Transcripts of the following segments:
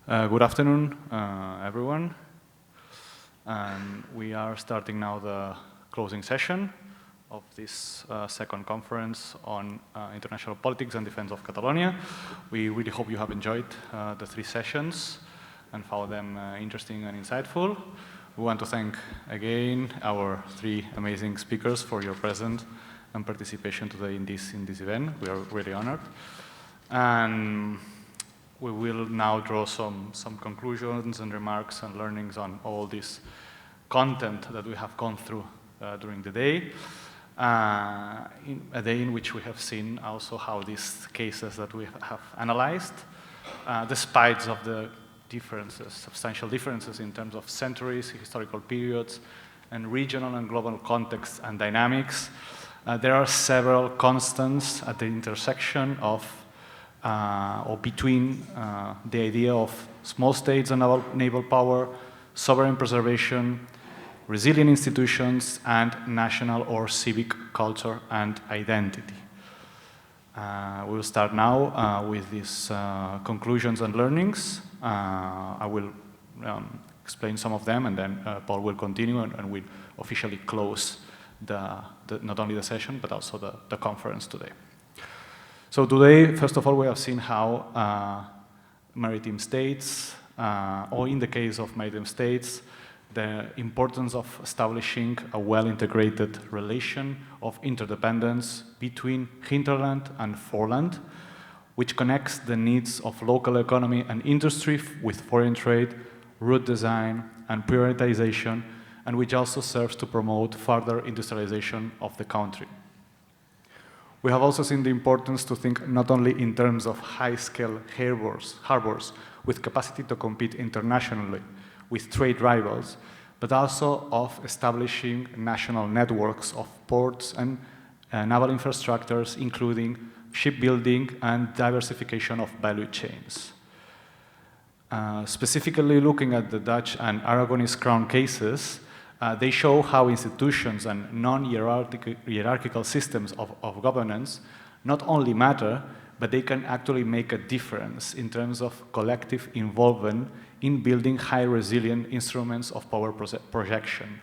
Good afternoon, everyone. And we are starting now the closing session of this second conference on international politics and defense of Catalonia. We really hope you have enjoyed the 3 sessions and found them interesting and insightful. We want to thank again our 3 amazing speakers for your presence and participation today in this event. We are really honored. And we will now draw some conclusions and remarks and learnings on all this content that we have gone through during the day. In a day in which we have seen also how these cases that we have analyzed, despite of the differences, substantial differences in terms of centuries, historical periods, and regional and global contexts and dynamics, there are several constants at the intersection of or between the idea of small states and naval power, sovereign preservation, resilient institutions, and national or civic culture and identity. We'll start now with these conclusions and learnings. I will explain some of them, and then Paul will continue and we'll officially close not only the session, but also the conference today. So today, first of all, we have seen how maritime states, or in the case of maritime states, the importance of establishing a well-integrated relation of interdependence between hinterland and foreland, which connects the needs of local economy and industry with foreign trade, route design, and prioritization, and which also serves to promote further industrialization of the country. We have also seen the importance to think not only in terms of high-scale harbors with capacity to compete internationally with trade rivals, but also of establishing national networks of ports and naval infrastructures, including shipbuilding and diversification of value chains. Specifically looking at the Dutch and Aragonese Crown cases, they show how institutions and non-hierarchical systems of governance not only matter, but they can actually make a difference in terms of collective involvement in building high resilient instruments of power projection.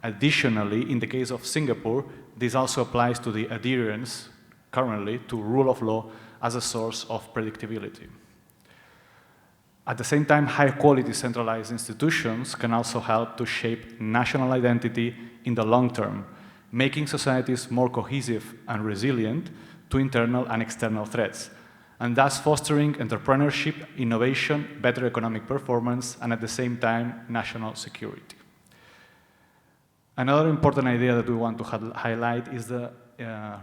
Additionally, in the case of Singapore, this also applies to the adherence currently to rule of law as a source of predictability. At the same time, high-quality centralized institutions can also help to shape national identity in the long term, making societies more cohesive and resilient to internal and external threats, and thus fostering entrepreneurship, innovation, better economic performance, and at the same time, national security. Another important idea that we want to highlight is the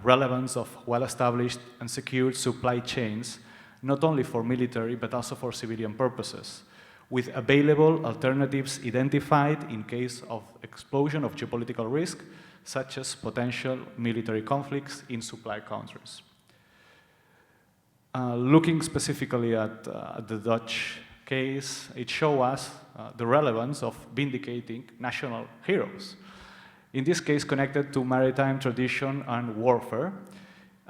relevance of well-established and secured supply chains, not only for military, but also for civilian purposes, with available alternatives identified in case of explosion of geopolitical risk, such as potential military conflicts in supply countries. Looking specifically at the Dutch case, it shows us the relevance of vindicating national heroes, in this case connected to maritime tradition and warfare,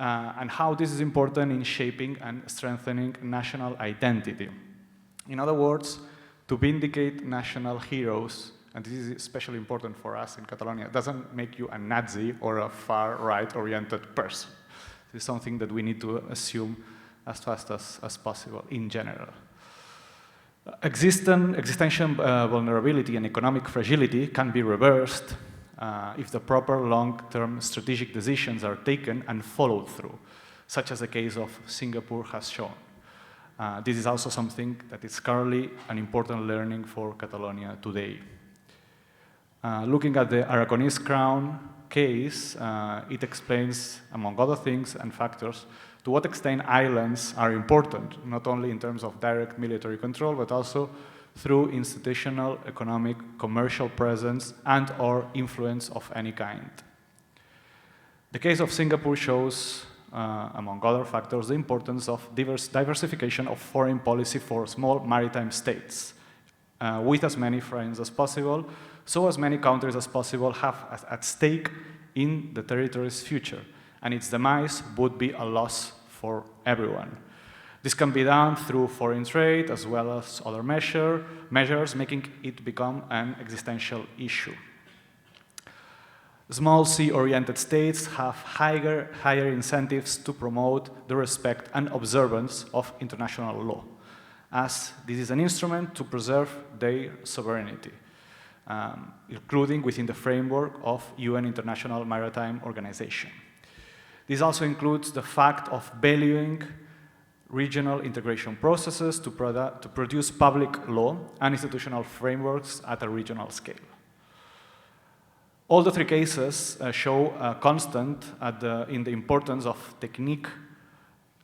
and how this is important in shaping and strengthening national identity. In other words, to vindicate national heroes, and this is especially important for us in Catalonia, doesn't make you a Nazi or a far-right oriented person. This is something that we need to assume as fast as possible in general. Existential vulnerability and economic fragility can be reversed if the proper long-term strategic decisions are taken and followed through, such as the case of Singapore has shown. This is also something that is currently an important learning for Catalonia today. Looking at the Aragonese Crown case, it explains, among other things and factors, to what extent islands are important, not only in terms of direct military control, but also through institutional, economic, commercial presence and/or influence of any kind. The case of Singapore shows, among other factors, the importance of diversification of foreign policy for small maritime states, with as many friends as possible, so as many countries as possible have at stake in the territory's future, and its demise would be a loss for everyone. This can be done through foreign trade as well as other measures, making it become an existential issue. Small C-oriented states have higher incentives to promote the respect and observance of international law, as this is an instrument to preserve their sovereignty, including within the framework of UN International Maritime Organization. This also includes the fact of valuing regional integration processes to produce public law and institutional frameworks at a regional scale. All the three cases show a constant in the importance of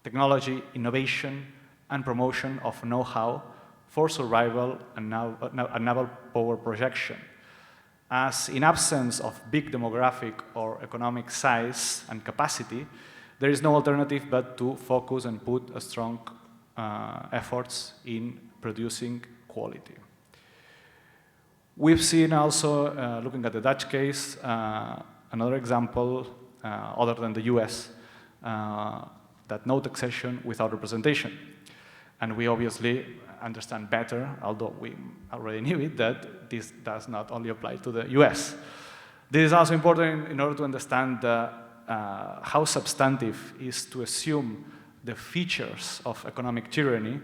technology, innovation, and promotion of know-how for survival and naval power projection, as in absence of big demographic or economic size and capacity, there is no alternative but to focus and put a strong efforts in producing quality. We've seen also, looking at the Dutch case, another example, other than the US, that no taxation without representation. And we obviously understand better, although we already knew it, that this does not only apply to the US. This is also important in order to understand how substantive is to assume the features of economic tyranny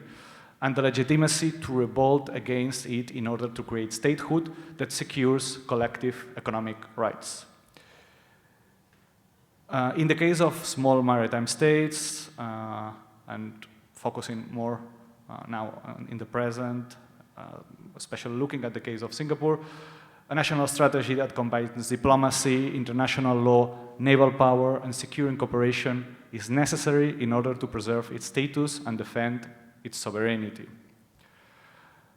and the legitimacy to revolt against it in order to create statehood that secures collective economic rights. In the case of small maritime states, and focusing more now in the present, especially looking at the case of Singapore, a national strategy that combines diplomacy, international law, naval power, and securing cooperation is necessary in order to preserve its status and defend its sovereignty.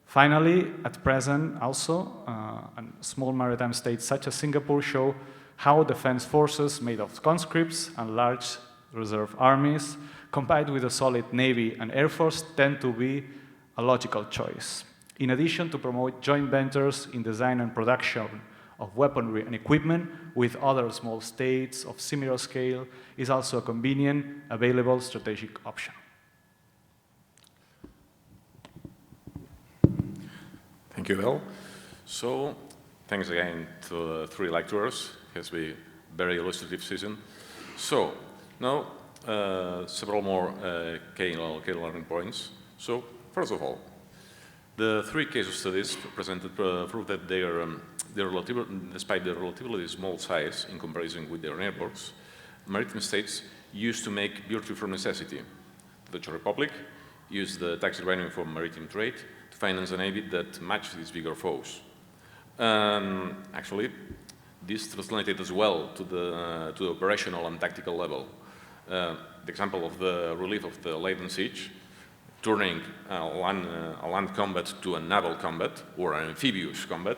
Finally, at present also, small maritime states such as Singapore show how defense forces made of conscripts and large reserve armies, combined with a solid navy and air force, tend to be a logical choice. In addition to promote joint ventures in design and production of weaponry and equipment with other small states of similar scale is also a convenient, available strategic option. Thank you, Will. So, thanks again to the three lecturers. It has been a very illustrative session. So, now several more key learning points. So, first of all, the three case studies presented prove that despite their relatively small size in comparison with their neighbors, maritime states used to make virtue from necessity. The Dutch Republic used the tax revenue from maritime trade to finance a navy that matched its bigger foes. Actually, this translated as well to the operational and tactical level. The example of the relief of the Leiden siege, turning a land combat to a naval combat or an amphibious combat,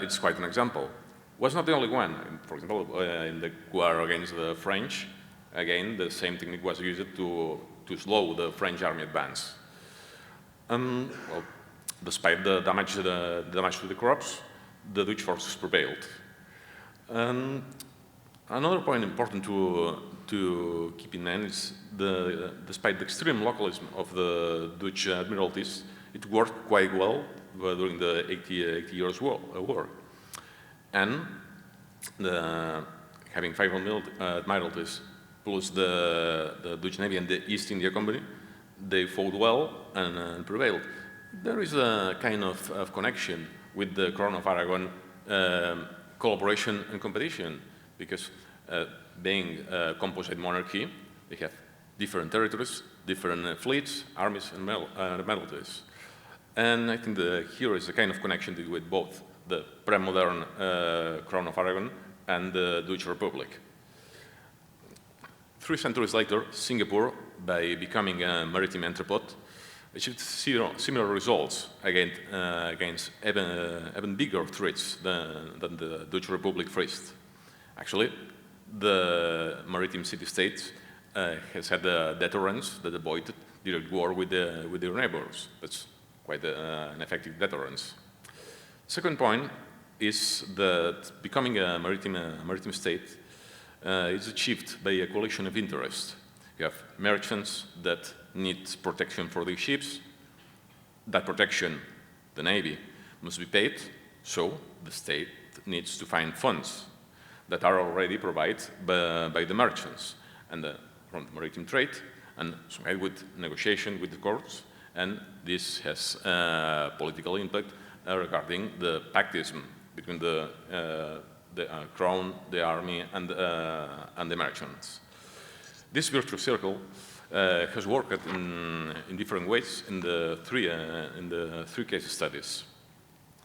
it's quite an example. Was not the only one. For example, in the war against the French, again, the same technique was used to slow the French army advance. Well, despite the damage to the crops, the Dutch forces prevailed. Another point important to keep in mind is despite the extreme localism of the Dutch admiralties, it worked quite well during the 80 years war. And having 5 admiralties plus the Dutch Navy and the East India Company, they fought well and prevailed. There is a kind of connection with the Crown of Aragon collaboration and competition, because being a composite monarchy, they have different territories, different fleets, armies, and admiralties. And I think here is a kind of connection with both the pre-modern Crown of Aragon and the Dutch Republic. 3 centuries later, Singapore, by becoming a maritime entrepot, achieved similar results against even bigger threats than the Dutch Republic faced. Actually, the maritime city-states has had a deterrence that avoided direct war with their neighbors. That's quite an effective deterrence. Second point is that becoming a maritime state is achieved by a coalition of interests. You have merchants that need protection for their ships. That protection, the Navy, must be paid, so the state needs to find funds that are already provided by the merchants and from the maritime trade, and so with negotiation with the courts, and this has political impact regarding the pactism between the crown, the army, and the merchants. This virtuous circle has worked in different ways in the three case studies.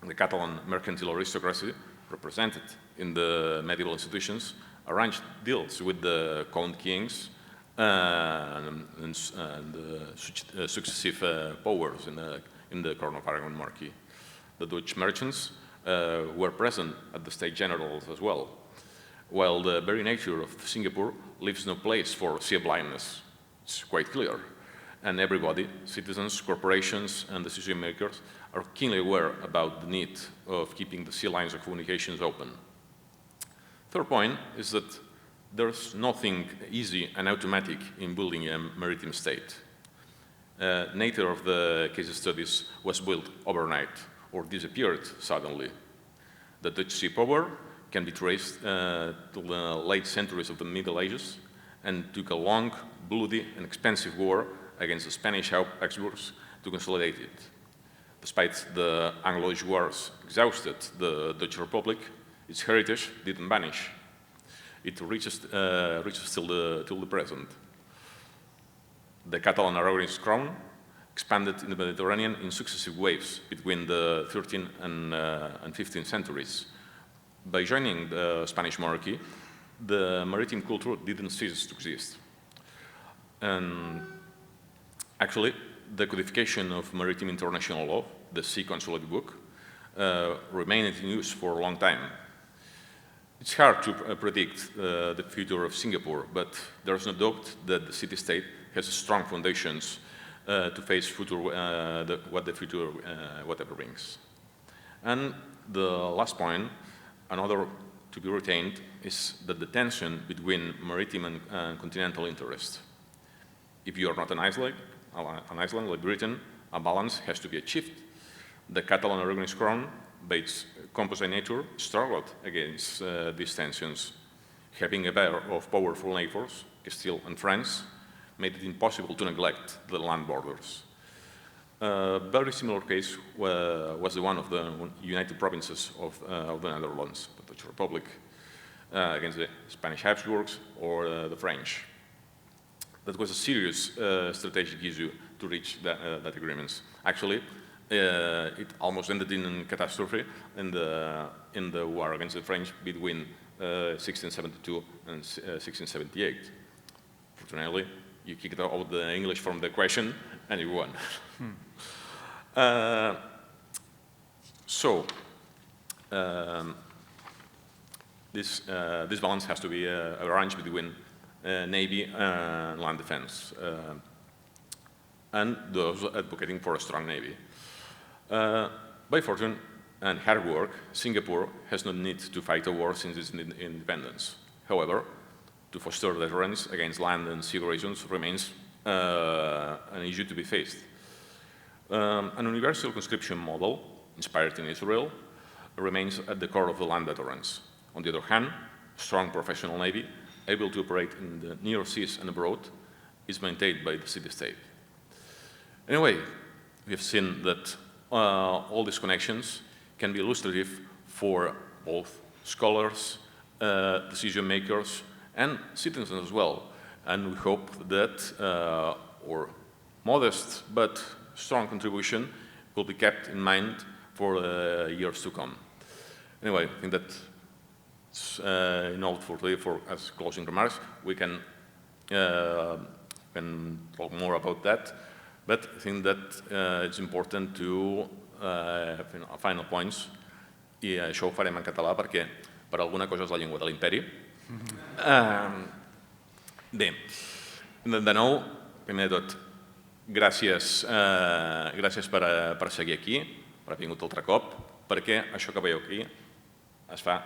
The Catalan mercantile aristocracy, represented in the medieval institutions, arranged deals with the count kings and the successive powers in the Crown of Aragon monarchy. The Dutch merchants were present at the State Generals as well, while the very nature of Singapore leaves no place for sea blindness. It's quite clear. And everybody, citizens, corporations, and decision makers, are keenly aware about the need of keeping the sea lines of communications open. Third point is that there's nothing easy and automatic in building a maritime state. Neither of the case studies was built overnight or disappeared suddenly. The Dutch sea power can be traced to the late centuries of the Middle Ages and took a long, bloody, and expensive war against the Spanish Habsburgs to consolidate it. Despite the Anglo-Dutch wars exhausted the Dutch Republic, its heritage didn't vanish. It reaches till the present. The Catalan Aragonese crown expanded in the Mediterranean in successive waves between the 13th and 15th centuries. By joining the Spanish monarchy, the maritime culture didn't cease to exist. And actually, the codification of maritime international law, the Sea Consulate Book, remained in use for a long time. It's hard to predict the future of Singapore, but there's no doubt that the city-state has strong foundations to face what the future whatever brings. And the last point, another to be retained, is that the tension between maritime and continental interest. If you are not an island like Britain, a balance has to be achieved. The Catalan Aragonese crown, by its composite nature, struggled against these tensions. Having a pair of powerful neighbors, Castile and France, made it impossible to neglect the land borders. A very similar case was the one of the United Provinces of the Netherlands, the Dutch Republic, against the Spanish Habsburgs or the French. That was a serious strategic issue to reach that agreements. Actually, it almost ended in catastrophe in the war against the French between 1672 and 1678. Fortunately, you kicked out the English from the question and you won. This balance has to be arranged between Navy and land defense, and those advocating for a strong Navy. By fortune and hard work, Singapore has no need to fight a war since its independence. However, to foster deterrence against land and sea aggressions remains an issue to be faced. An universal conscription model, inspired in Israel, remains at the core of the land deterrence. On the other hand, a strong professional Navy, able to operate in the near seas and abroad, is maintained by the city-state. Anyway, we have seen that all these connections can be illustrative for both scholars, decision makers, and citizens as well. And we hope that our modest but strong contribution will be kept in mind for years to come. Anyway, I think that in all for today, as closing remarks, we can talk more about that. But I think that it's important to have final points, i això ho farem en català perquè per alguna cosa és la llengua de l'imperi. Bé, de nou, primer de tot, gràcies per seguir aquí, per haver vingut altre cop, perquè això que veieu aquí es fa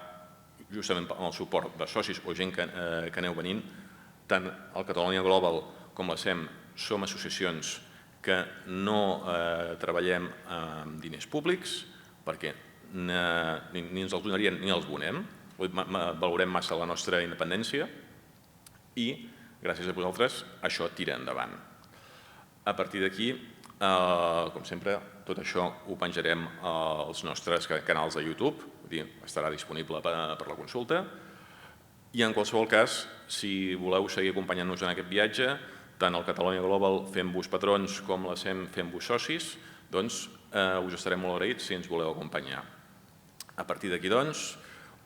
justament amb el suport de socis o gent que aneu venint, tant el Catalonia Global com la SEM som associacions que no treballem amb diners públics, perquè ni ens els donarien ni els donem, valorem massa la nostra independència i, gràcies a vosaltres, això tira endavant. A partir d'aquí, com sempre, tot això ho penjarem als nostres canals de YouTube, vull dir, estarà disponible per la consulta. I en qualsevol cas, si voleu seguir acompanyant-nos en aquest viatge, tant el Catalonia Global fent-vos patrons com la SEM fent-vos socis, doncs us estarem molt agraïts si ens voleu acompanyar. A partir d'aquí, doncs,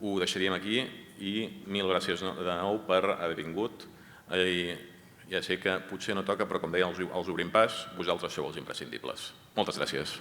ho deixaríem aquí i mil gràcies de nou per haver vingut. Ja sé que potser no toca, però com deien els obrim pas, vosaltres sou els imprescindibles. Moltes gràcies.